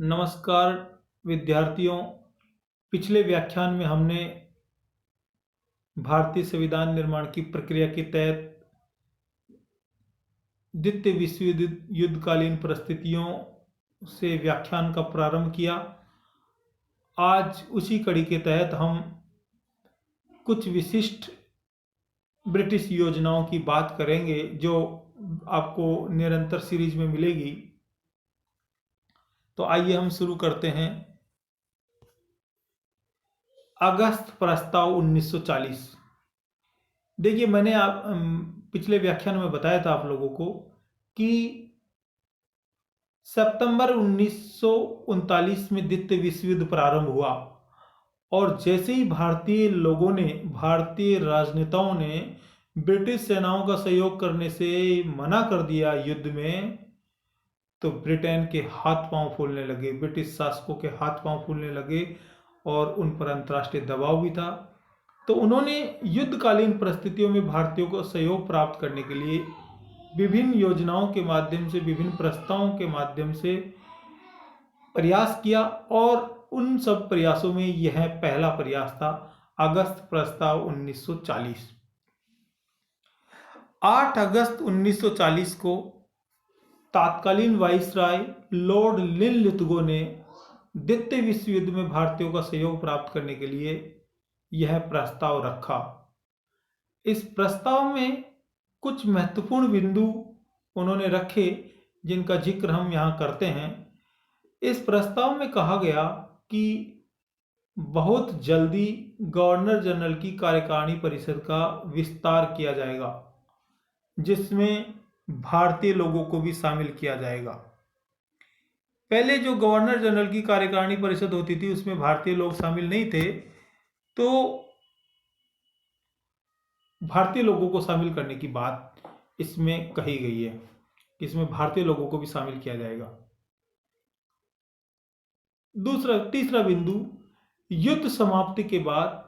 नमस्कार विद्यार्थियों। पिछले व्याख्यान में हमने भारतीय संविधान निर्माण की प्रक्रिया के तहत द्वितीय विश्व युद्धकालीन परिस्थितियों से व्याख्यान का प्रारंभ किया। आज उसी कड़ी के तहत हम कुछ विशिष्ट ब्रिटिश योजनाओं की बात करेंगे जो आपको निरंतर सीरीज में मिलेगी। तो आइए हम शुरू करते हैं। अगस्त प्रस्ताव 1940। देखिए, मैंने पिछले व्याख्यान में बताया था आप लोगों को कि सितंबर 1939 में द्वितीय विश्व युद्ध प्रारंभ हुआ और जैसे ही भारतीय राजनेताओं ने ब्रिटिश सेनाओं का सहयोग करने से मना कर दिया युद्ध में, तो ब्रिटेन के हाथ पांव फूलने लगे, ब्रिटिश शासकों के हाथ पांव फूलने लगे और उन पर अंतर्राष्ट्रीय दबाव भी था। तो उन्होंने युद्धकालीन परिस्थितियों में भारतीयों को सहयोग प्राप्त करने के लिए विभिन्न योजनाओं के माध्यम से, विभिन्न प्रस्तावों के माध्यम से प्रयास किया और उन सब प्रयासों में यह पहला प्रयास था, अगस्त प्रस्ताव 1940। 8 अगस्त 1940 को तत्कालीन वाइसराय लॉर्ड लिनलिथगो ने द्वितीय विश्व युद्ध में भारतीयों का सहयोग प्राप्त करने के लिए यह प्रस्ताव रखा। इस प्रस्ताव में कुछ महत्वपूर्ण बिंदु उन्होंने रखे जिनका जिक्र हम यहाँ करते हैं। इस प्रस्ताव में कहा गया कि बहुत जल्दी गवर्नर जनरल की कार्यकारिणी परिषद का विस्तार किया जाएगा, जिसमें भारतीय लोगों को भी शामिल किया जाएगा। पहले जो गवर्नर जनरल की कार्यकारिणी परिषद होती थी उसमें भारतीय लोग शामिल नहीं थे, तो भारतीय लोगों को शामिल करने की बात इसमें कही गई है, इसमें भारतीय लोगों को भी शामिल किया जाएगा। तीसरा बिंदु, युद्ध समाप्ति के बाद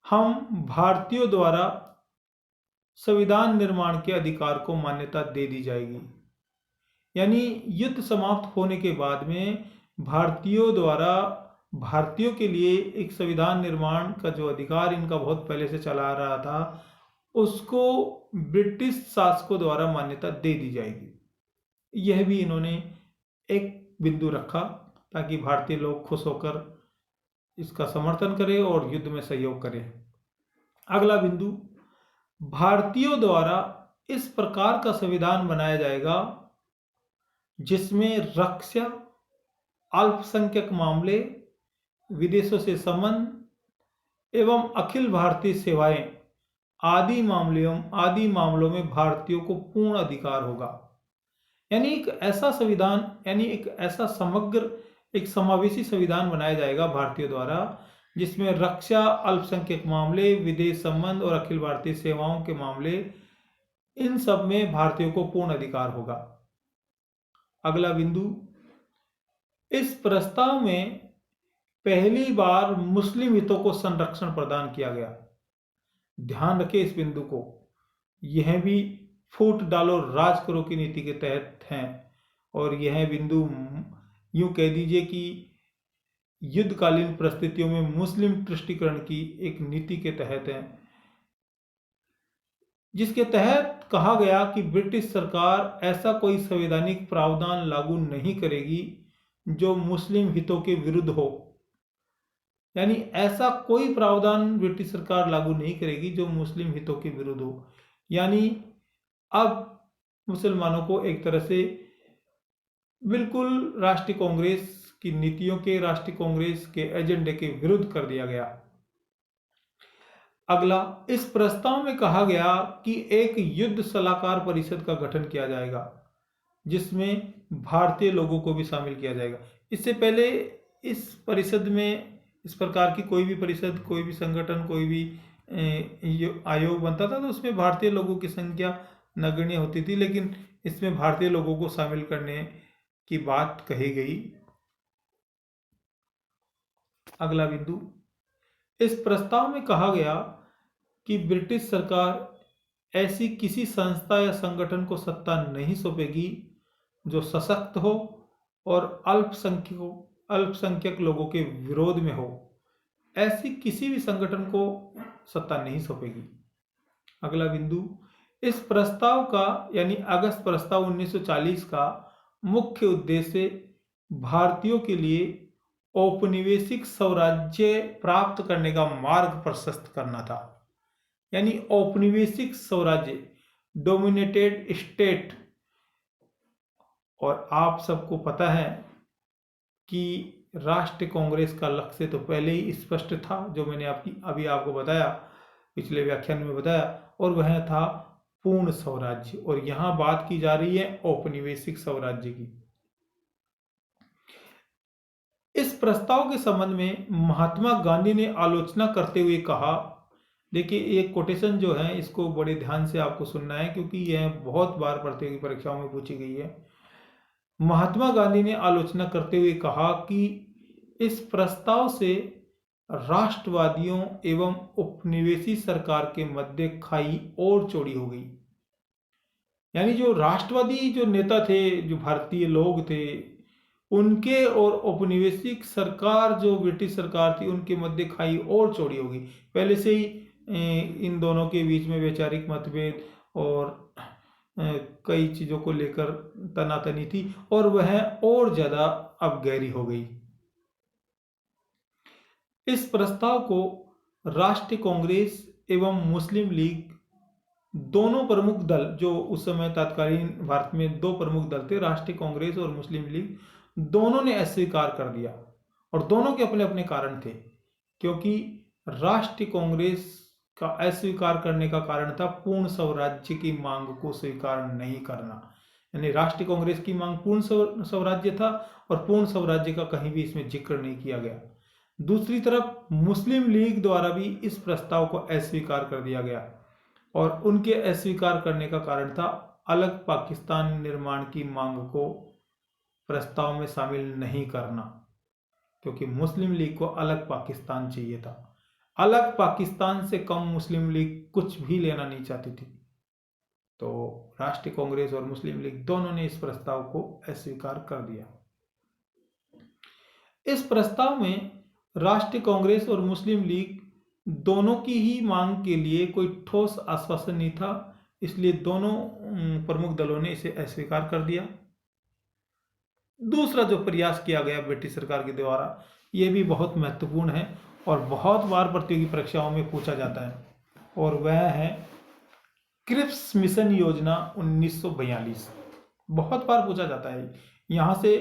हम भारतीयों द्वारा संविधान निर्माण के अधिकार को मान्यता दे दी जाएगी। यानी युद्ध समाप्त होने के बाद में भारतीयों द्वारा भारतीयों के लिए एक संविधान निर्माण का जो अधिकार इनका बहुत पहले से चला आ रहा था, उसको ब्रिटिश शासकों द्वारा मान्यता दे दी जाएगी। यह भी इन्होंने एक बिंदु रखा ताकि भारतीय लोग खुश होकर इसका समर्थन करें और युद्ध में सहयोग करें। अगला बिंदु, भारतीयों द्वारा इस प्रकार का संविधान बनाया जाएगा जिसमें रक्षा, अल्पसंख्यक मामले, विदेशों से संबंध एवं अखिल भारतीय सेवाएं आदि मामलों में भारतीयों को पूर्ण अधिकार होगा। यानी एक ऐसा संविधान, यानी एक ऐसा समग्र, एक समावेशी संविधान बनाया जाएगा भारतीयों द्वारा जिसमें रक्षा, अल्पसंख्यक मामले, विदेश संबंध और अखिल भारतीय सेवाओं के मामले, इन सब में भारतीयों को पूर्ण अधिकार होगा। अगला बिंदु, इस प्रस्ताव में पहली बार मुस्लिम हितों को संरक्षण प्रदान किया गया। ध्यान रखें इस बिंदु को, यह भी फूट डालो राज करो की नीति के तहत है और यह बिंदु यूं कह दीजिए कि युद्धकालीन परिस्थितियों में मुस्लिम तुष्टीकरण की एक नीति के तहत है, जिसके तहत कहा गया कि ब्रिटिश सरकार ऐसा कोई संवैधानिक प्रावधान लागू नहीं करेगी जो मुस्लिम हितों के विरुद्ध हो। यानी ऐसा कोई प्रावधान ब्रिटिश सरकार लागू नहीं करेगी जो मुस्लिम हितों के विरुद्ध हो। यानी अब मुसलमानों को एक तरह से बिल्कुल राष्ट्रीय कांग्रेस की नीतियों के, राष्ट्रीय कांग्रेस के एजेंडे के विरुद्ध कर दिया गया। अगला, इस प्रस्ताव में कहा गया कि एक युद्ध सलाहकार परिषद का गठन किया जाएगा जिसमें भारतीय लोगों को भी शामिल किया जाएगा। इससे पहले इस परिषद में इस प्रकार की कोई भी परिषद, कोई भी संगठन, कोई भी आयोग बनता था तो उसमें भारतीय लोगों की संख्या नगण्य होती थी, लेकिन इसमें भारतीय लोगों को शामिल करने की बात कही गई। अगला बिंदु, इस प्रस्ताव में कहा गया कि ब्रिटिश सरकार ऐसी किसी संस्था या संगठन को सत्ता नहीं सौंपेगी जो सशक्त हो और अल्पसंख्यक लोगों के विरोध में हो, ऐसी किसी भी संगठन को सत्ता नहीं सौंपेगी। अगला बिंदु, इस प्रस्ताव का यानी अगस्त प्रस्ताव 1940 का मुख्य उद्देश्य भारतीयों के लिए औपनिवेशिक स्वराज्य प्राप्त करने का मार्ग प्रशस्त करना था। यानी औपनिवेशिक स्वराज्य, डोमिनेटेड स्टेट। और आप सबको पता है कि राष्ट्रीय कांग्रेस का लक्ष्य तो पहले ही स्पष्ट था, जो मैंने अभी आपको बताया, पिछले व्याख्यान में बताया, और वह था पूर्ण स्वराज्य। और यहां बात की जा रही है औपनिवेशिक स्वराज्य की। इस प्रस्ताव के संबंध में महात्मा गांधी ने आलोचना करते हुए कहा, देखिए एक कोटेशन जो है इसको बड़े ध्यान से आपको सुनना है, क्योंकि यह बहुत बार प्रतियोगी परीक्षाओं में पूछी गई है। महात्मा गांधी ने आलोचना करते हुए कहा कि इस प्रस्ताव से राष्ट्रवादियों एवं उपनिवेशी सरकार के मध्य खाई और चौड़ी हो गई। यानी जो राष्ट्रवादी जो नेता थे, जो भारतीय लोग थे, उनके और औपनिवेशिक सरकार जो ब्रिटिश सरकार थी, उनके मध्य खाई और चौड़ी हो गई। पहले से ही इन दोनों के बीच में वैचारिक मतभेद और कई चीजों को लेकर तनातनी थी, और वह और ज्यादा अब गहरी हो गई। इस प्रस्ताव को राष्ट्रीय कांग्रेस एवं मुस्लिम लीग, दोनों प्रमुख दल, जो उस समय तत्कालीन भारत में दो प्रमुख दल थे, राष्ट्रीय कांग्रेस और मुस्लिम लीग, दोनों ने अस्वीकार कर दिया। और दोनों के अपने अपने कारण थे, क्योंकि राष्ट्रीय कांग्रेस का अस्वीकार करने का कारण था पूर्ण स्वराज्य की मांग को स्वीकार नहीं करना। यानी राष्ट्रीय कांग्रेस की मांग पूर्ण स्वराज्य था, और पूर्ण स्वराज्य का कहीं भी इसमें जिक्र नहीं किया गया। दूसरी तरफ मुस्लिम लीग द्वारा भी इस प्रस्ताव को अस्वीकार कर दिया गया, और उनके अस्वीकार करने का कारण था अलग पाकिस्तान निर्माण की मांग को प्रस्ताव में शामिल नहीं करना, क्योंकि मुस्लिम लीग को अलग पाकिस्तान चाहिए था। अलग पाकिस्तान से कम मुस्लिम लीग कुछ भी लेना नहीं चाहती थी। तो राष्ट्रीय कांग्रेस और मुस्लिम लीग दोनों ने इस प्रस्ताव को अस्वीकार कर दिया। इस प्रस्ताव में राष्ट्रीय कांग्रेस और मुस्लिम लीग दोनों की ही मांग के लिए कोई ठोस आश्वासन नहीं था, इसलिए दोनों प्रमुख दलों ने इसे अस्वीकार कर दिया। दूसरा जो प्रयास किया गया ब्रिटिश सरकार के द्वारा, यह भी बहुत महत्वपूर्ण है और बहुत बार प्रतियोगी परीक्षाओं में पूछा जाता है, और वह है क्रिप्स मिशन योजना 1942। बहुत बार पूछा जाता है, यहां से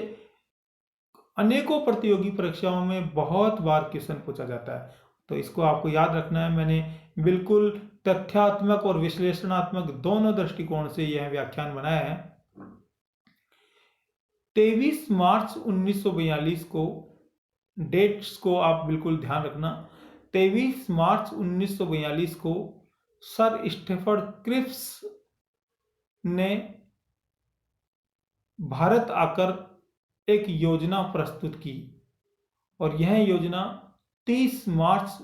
अनेकों प्रतियोगी परीक्षाओं में बहुत बार क्वेश्चन पूछा जाता है। तो इसको आपको याद रखना है। मैंने बिल्कुल तथ्यात्मक और विश्लेषणात्मक दोनों दृष्टिकोण से यह व्याख्यान बनाया है। 23 मार्च 1942 को, डेट्स को आप बिल्कुल ध्यान रखना, 23 मार्च 1942 को सर स्टेफर्ड क्रिप्स ने भारत आकर एक योजना प्रस्तुत की, और यह योजना 30 मार्च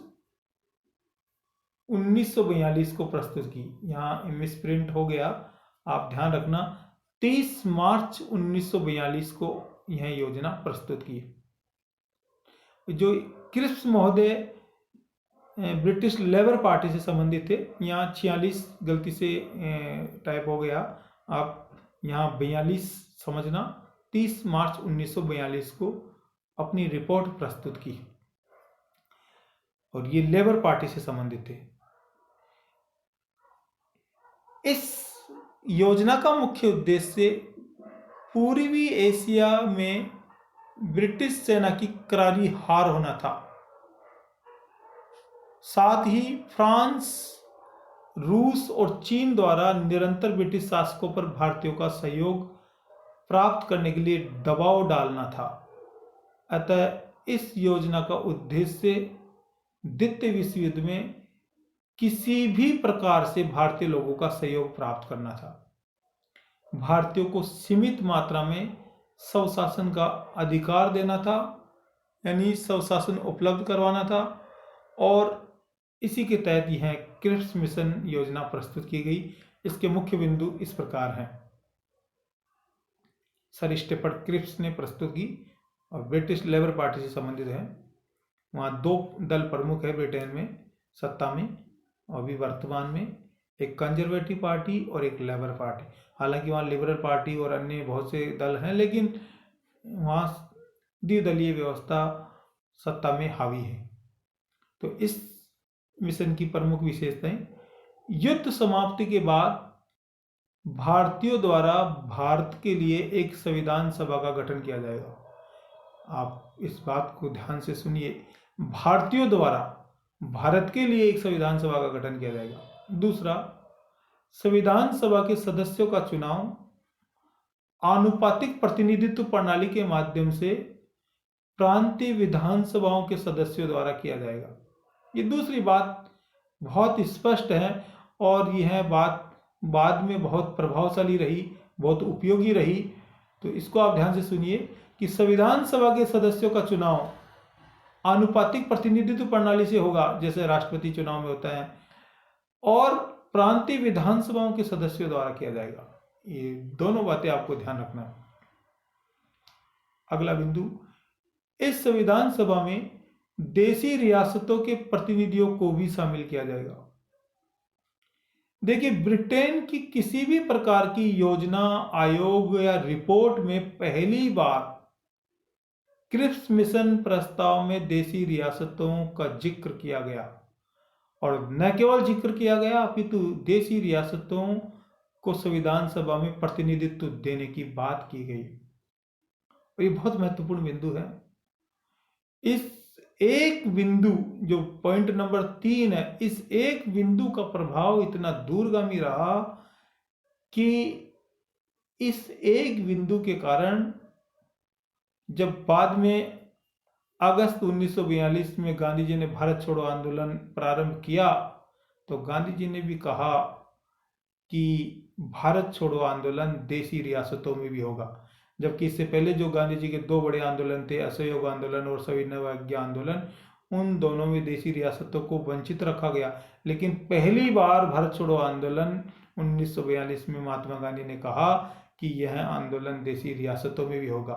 1942 को प्रस्तुत की। यहाँ मिसप्रिंट हो गया, आप ध्यान रखना। 30 मार्च 1942 को यह योजना प्रस्तुत की। जो क्रिप्स महोदय ब्रिटिश लेबर पार्टी से संबंधित थे, यहाँ 46 गलती से टाइप हो गया, आप यहाँ 42 समझना। 30 मार्च 1942 को अपनी रिपोर्ट प्रस्तुत की, और ये लेबर पार्टी से संबंधित थे। इस योजना का मुख्य उद्देश्य पूर्वी एशिया में ब्रिटिश सेना की करारी हार होना था। साथ ही फ्रांस, रूस और चीन द्वारा निरंतर ब्रिटिश शासकों पर भारतीयों का सहयोग प्राप्त करने के लिए दबाव डालना था। अतः इस योजना का उद्देश्य द्वितीय विश्व युद्ध में किसी भी प्रकार से भारतीय लोगों का सहयोग प्राप्त करना था। भारतीयों को सीमित मात्रा में स्वशासन का अधिकार देना था, यानी स्वशासन उपलब्ध करवाना था, और इसी के तहत यह क्रिप्स मिशन योजना प्रस्तुत की गई। इसके मुख्य बिंदु इस प्रकार हैं। सर स्टेफर्ड क्रिप्स ने प्रस्तुत की और ब्रिटिश लेबर पार्टी से संबंधित है। वहाँ दो दल प्रमुख है ब्रिटेन में सत्ता में, और अभी वर्तमान में एक कंजर्वेटिव पार्टी और एक लेबर पार्टी। हालांकि वहाँ लिबरल पार्टी और अन्य बहुत से दल हैं, लेकिन वहाँ द्विदलीय व्यवस्था सत्ता में हावी है। तो इस मिशन की प्रमुख विशेषताएं: युद्ध समाप्ति के बाद भारतीयों द्वारा भारत के लिए एक संविधान सभा का गठन किया जाएगा। आप इस बात को ध्यान से सुनिए, भारतीयों द्वारा भारत के लिए एक संविधान सभा का गठन किया जाएगा। दूसरा, संविधान सभा के सदस्यों का चुनाव आनुपातिक प्रतिनिधित्व प्रणाली के माध्यम से प्रांतीय विधानसभाओं के सदस्यों द्वारा किया जाएगा। ये दूसरी बात बहुत स्पष्ट है और यह बात बाद में बहुत प्रभावशाली रही, बहुत उपयोगी रही। तो इसको आप ध्यान से सुनिए कि संविधान सभा के सदस्यों का चुनाव आनुपातिक प्रतिनिधित्व प्रणाली से होगा, जैसे राष्ट्रपति चुनाव में होता है, और प्रांतीय विधानसभाओं के सदस्यों द्वारा किया जाएगा। ये दोनों बातें आपको ध्यान रखना है। अगला बिंदु, इस संविधान सभा में देशी रियासतों के प्रतिनिधियों को भी शामिल किया जाएगा। देखिए, ब्रिटेन की किसी भी प्रकार की योजना, आयोग या रिपोर्ट में पहली बार क्रिप्स मिशन प्रस्ताव में देशी रियासतों का जिक्र किया गया, और न केवल जिक्र किया गया अपितु देशी रियासतों को संविधान सभा में प्रतिनिधित्व देने की बात की गई। और ये बहुत महत्वपूर्ण बिंदु है। इस एक बिंदु जो पॉइंट नंबर 3 है, इस एक बिंदु का प्रभाव इतना दूरगामी रहा कि इस एक बिंदु के कारण जब बाद में अगस्त 1942 में गांधी जी ने भारत छोड़ो आंदोलन प्रारंभ किया, तो गांधी जी ने भी कहा कि भारत छोड़ो आंदोलन देशी रियासतों में भी होगा। जबकि इससे पहले जो गांधी जी के दो बड़े आंदोलन थे, असहयोग आंदोलन और सविनय अवज्ञा आंदोलन, उन दोनों में देशी रियासतों को वंचित रखा गया। लेकिन पहली बार भारत छोड़ो आंदोलन 1942 में महात्मा गांधी ने कहा कि यह आंदोलन देशी रियासतों में भी होगा,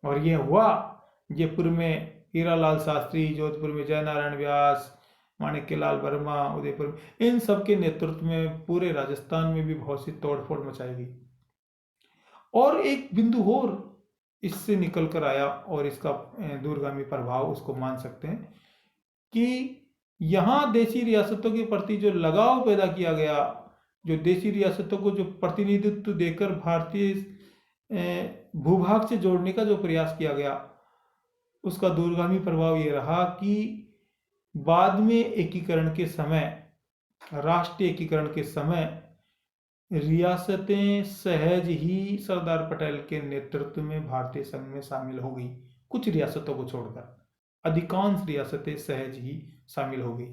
और यह हुआ। जयपुर में हीरालाल शास्त्री, जोधपुर में जयनारायण व्यास, माणिक्यलाल वर्मा, उदयपुर, इन सब के नेतृत्व में पूरे राजस्थान में भी बहुत सी तोड़फोड़ मचाई गई। और एक बिंदु और इससे निकल कर आया, और इसका दूरगामी प्रभाव उसको मान सकते हैं कि यहाँ देशी रियासतों के प्रति जो लगाव पैदा किया गया, जो देशी रियासतों को जो प्रतिनिधित्व देकर भारतीय भूभाग से जोड़ने का जो प्रयास किया गया, उसका दूरगामी प्रभाव ये रहा कि बाद में एकीकरण के समय, राष्ट्रीय एकीकरण के समय, रियासतें सहज ही सरदार पटेल के नेतृत्व में भारतीय संघ में शामिल हो गई। कुछ रियासतों को छोड़कर अधिकांश रियासतें सहज ही शामिल हो गई।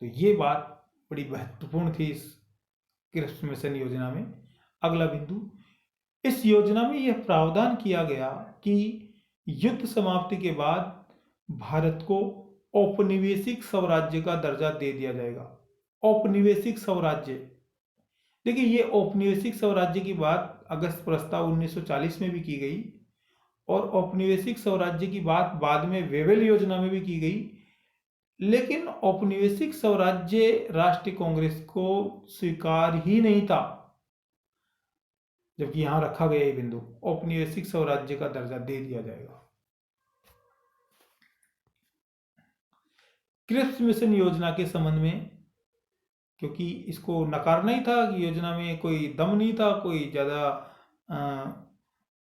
तो ये बात बड़ी महत्वपूर्ण थी इस क्रिप्स मिशन योजना में। अगला बिंदु, इस योजना में यह प्रावधान किया गया कि युद्ध समाप्ति के बाद भारत को औपनिवेशिक स्वराज्य का दर्जा दे दिया जाएगा। औपनिवेशिक स्वराज्य, देखिए, ये औपनिवेशिक स्वराज्य की बात अगस्त प्रस्ताव 1940 में भी की गई, और औपनिवेशिक स्वराज्य की बात बाद में वेवेल योजना में भी की गई। लेकिन औपनिवेशिक स्वराज्य राष्ट्रीय कांग्रेस को स्वीकार ही नहीं था, जबकि यहां रखा गया ये बिंदु, औपनिवेशिक स्वराज्य का दर्जा दे दिया जाएगा। क्रिप्स मिशन योजना के संबंध में, क्योंकि इसको नकारना ही था कि योजना में कोई दम नहीं था, कोई ज़्यादा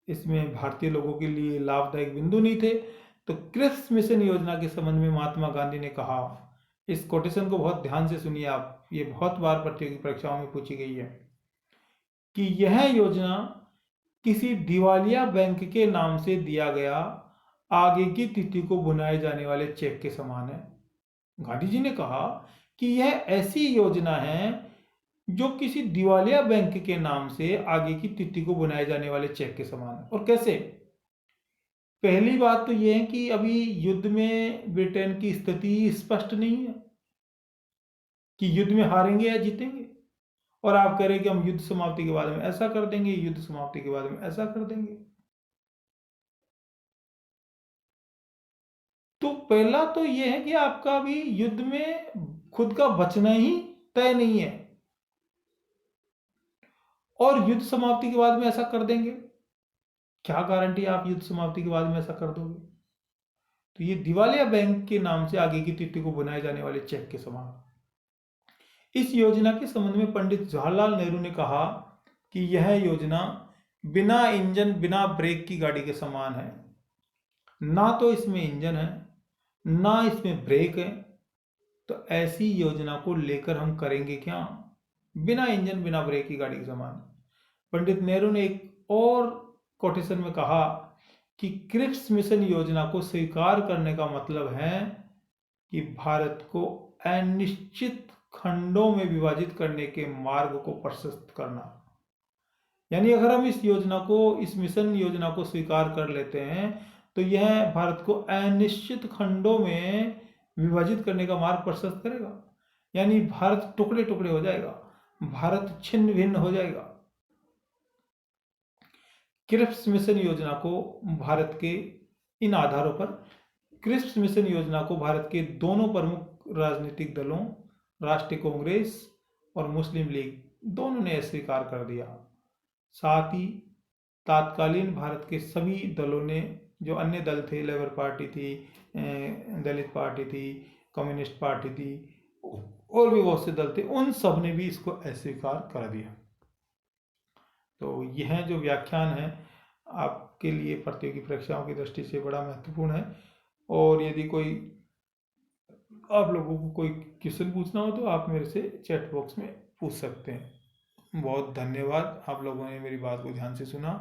इसमें भारतीय लोगों के लिए लाभदायक बिंदु नहीं थे, तो क्रिप्स मिशन योजना के संबंध में महात्मा गांधी ने कहा, इस कोटेशन को बहुत ध्यान से सुनिए आप, ये बहुत बार प्रतियोगी परीक्षाओं में पूछी गई है, कि यह योजना किसी दिवालिया बैंक के नाम से दिया गया आगे की तिथि को बुनाए जाने वाले चेक के समान है। गांधी जी ने कहा कि यह ऐसी योजना है जो किसी दिवालिया बैंक के नाम से आगे की तिथि को बुनाए जाने वाले चेक के समान है। और कैसे? पहली बात तो यह है कि अभी युद्ध में ब्रिटेन की स्थिति स्पष्ट नहीं है कि युद्ध में हारेंगे या जीतेंगे, और आप कह रहे हैं कि हम युद्ध समाप्ति के बाद में ऐसा कर देंगे, युद्ध समाप्ति के बाद में ऐसा कर देंगे। तो पहला तो ये है कि आपका अभी युद्ध में खुद का बचना ही तय नहीं है, और युद्ध समाप्ति के बाद में ऐसा कर देंगे, क्या गारंटी आप युद्ध समाप्ति के बाद में ऐसा कर दोगे? तो ये दिवालिया बैंक के नाम से आगे की तिथि को बनाए जाने वाले चेक के समान। इस योजना के संबंध में पंडित जवाहरलाल नेहरू ने कहा कि यह योजना बिना इंजन बिना ब्रेक की गाड़ी के समान है, ना तो इसमें इंजन है ना इसमें ब्रेक है, तो ऐसी योजना को लेकर हम करेंगे क्या? बिना इंजन बिना ब्रेक की गाड़ी के समान। पंडित नेहरू ने एक और कोटेशन में कहा कि क्रिप्स मिशन योजना को स्वीकार करने का मतलब है कि भारत को अनिश्चित खंडों में विभाजित करने के मार्ग को प्रशस्त करना। यानी अगर हम इस योजना को, इस मिशन योजना को स्वीकार कर लेते हैं तो यह भारत को अनिश्चित खंडों में विभाजित करने का मार्ग प्रशस्त करेगा। यानी भारत टुकड़े टुकड़े हो जाएगा, भारत छिन्न भिन्न हो जाएगा। क्रिप्स मिशन योजना को भारत के इन आधारों पर क्रिप्स मिशन योजना को भारत के दोनों प्रमुख राजनीतिक दलों, राष्ट्रीय कांग्रेस और मुस्लिम लीग, दोनों ने स्वीकार कर दिया। साथ ही तात्कालीन भारत के सभी दलों ने, जो अन्य दल थे, लेबर पार्टी थी, दलित पार्टी थी, कम्युनिस्ट पार्टी थी, और भी बहुत से दल थे, उन सब ने भी इसको अस्वीकार कर दिया। तो यह जो व्याख्यान है आपके लिए प्रतियोगी परीक्षाओं की दृष्टि से बड़ा महत्वपूर्ण है, और यदि कोई आप लोगों को कोई क्वेश्चन पूछना हो तो आप मेरे से चैट बॉक्स में पूछ सकते हैं। बहुत धन्यवाद, आप लोगों ने मेरी बात को ध्यान से सुना।